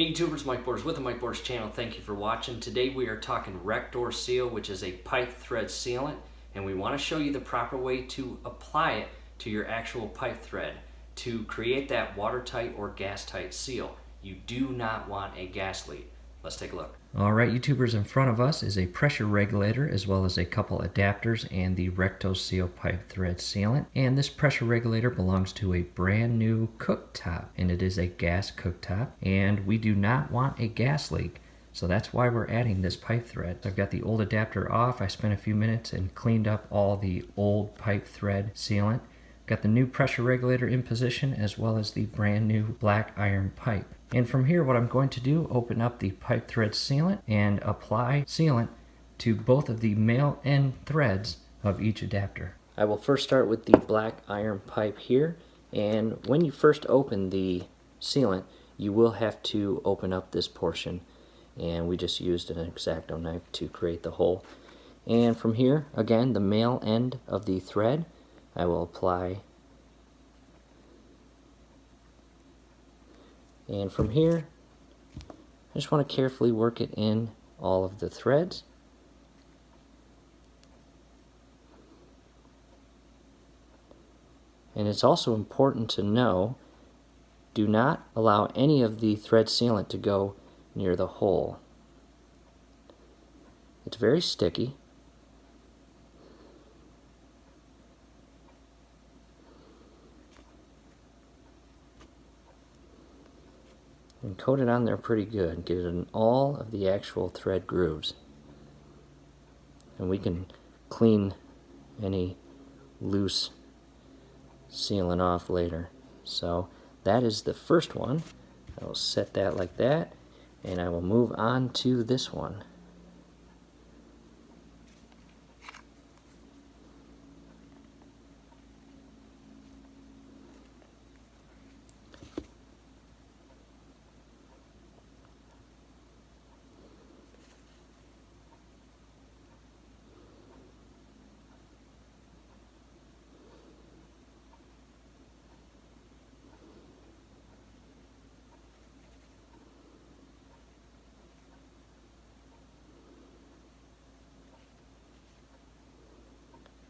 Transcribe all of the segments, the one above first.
Hey YouTubers, Mike Borders with the Mike Borders channel. Thank you for watching. Today we are talking Rectorseal, which is a pipe thread sealant, and we want to show you the proper way to apply it to your actual pipe thread to create that watertight or gas tight seal. You do not want a gas leak. Let's take a look. Alright YouTubers, in front of us is a pressure regulator as well as a couple adapters and the Rectorseal pipe thread sealant. And this pressure regulator belongs to a brand new cooktop, and it is a gas cooktop, and we do not want a gas leak. So that's why we're adding this pipe thread. I've got the old adapter off. I spent a few minutes and cleaned up all the old pipe thread sealant. Got the new pressure regulator in position as well as the brand new black iron pipe. And from here what I'm going to do, open up the pipe thread sealant and apply sealant to both of the male end threads of each adapter. I will first start with the black iron pipe here, and when you first open the sealant you will have to open up this portion, and we just used an X-Acto knife to create the hole. And from here, again, the male end of the thread, I will apply, and from here I just want to carefully work it in all of the threads. And it's also important to know, do not allow any of the thread sealant to go near the hole. It's very sticky. And coat it on there pretty good. Get it in all of the actual thread grooves. And we can clean any loose sealant off later. So that is the first one. I will set that like that, and I will move on to this one.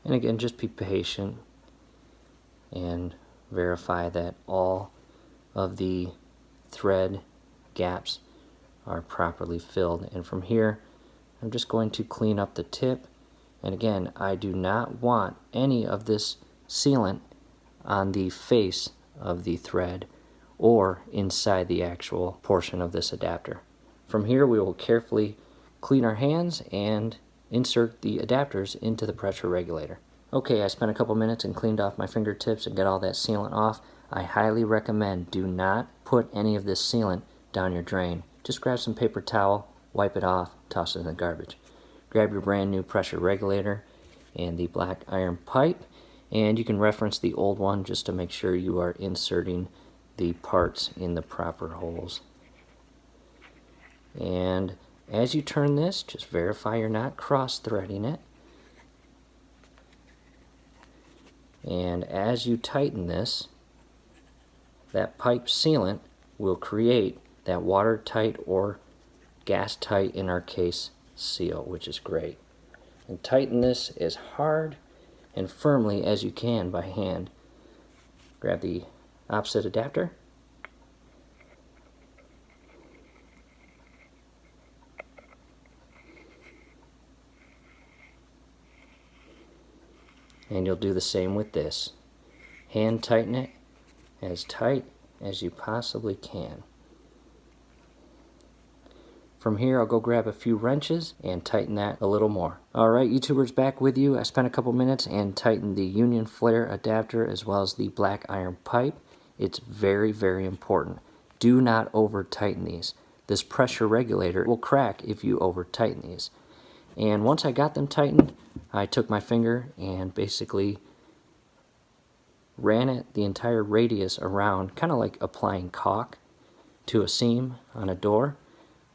And again, just be patient and verify that all of the thread gaps are properly filled. And from here, I'm just going to clean up the tip. And again, I do not want any of this sealant on the face of the thread or inside the actual portion of this adapter. From here, we will carefully clean our hands and insert the adapters into the pressure regulator. Okay, I spent a couple minutes and cleaned off my fingertips and got all that sealant off. I highly recommend do not put any of this sealant down your drain. Just grab some paper towel, wipe it off, toss it in the garbage. Grab your brand new pressure regulator and the black iron pipe, and you can reference the old one just to make sure you are inserting the parts in the proper holes. And as you turn this, just verify you're not cross-threading it. And as you tighten this, that pipe sealant will create that watertight or gas-tight, in our case, seal, which is great. And tighten this as hard and firmly as you can by hand. Grab the opposite adapter. And you'll do the same with this. Hand tighten it as tight as you possibly can. From here, I'll go grab a few wrenches and tighten that a little more. Alright, YouTubers, back with you. I spent a couple minutes and tightened the Union Flare adapter as well as the black iron pipe. It's very, very important. Do not over tighten these. This pressure regulator will crack if you over tighten these. And once I got them tightened, I took my finger and basically ran it the entire radius around, kind of like applying caulk to a seam on a door,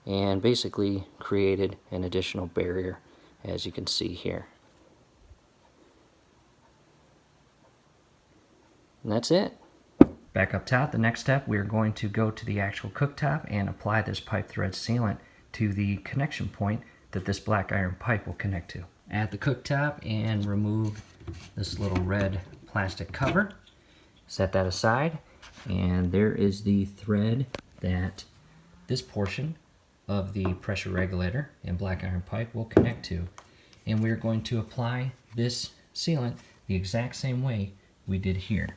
and basically created an additional barrier, as you can see here. And that's it. Back up top, the next step, we are going to go to the actual cooktop and apply this pipe thread sealant to the connection point that this black iron pipe will connect to. At the cooktop and remove this little red plastic cover. Set that aside, and there is the thread that this portion of the pressure regulator and black iron pipe will connect to. And we're going to apply this sealant the exact same way we did here.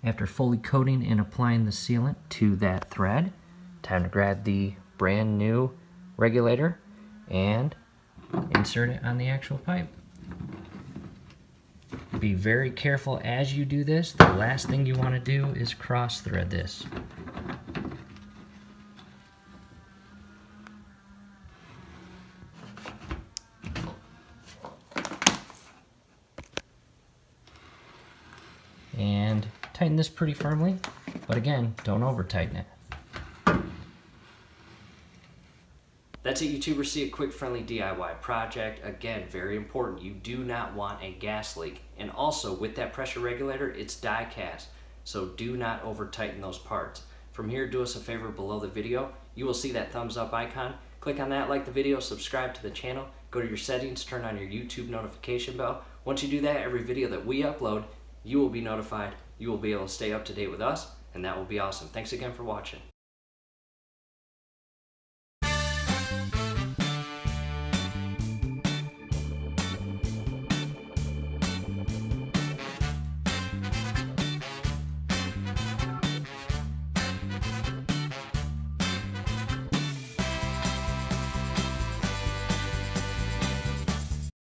After fully coating and applying the sealant to that thread, time to grab the brand new regulator and insert it on the actual pipe. Be very careful as you do this. The last thing you want to do is cross thread this. And tighten this pretty firmly, but again, don't over tighten it. That's it, YouTubers. See a quick, friendly DIY project. Again, very important. You do not want a gas leak. And also, with that pressure regulator, it's die cast. So do not over tighten those parts. From here, do us a favor below the video. You will see that thumbs up icon. Click on that, like the video, subscribe to the channel. Go to your settings, turn on your YouTube notification bell. Once you do that, every video that we upload, you will be notified. You will be able to stay up to date with us, and that will be awesome. Thanks again for watching.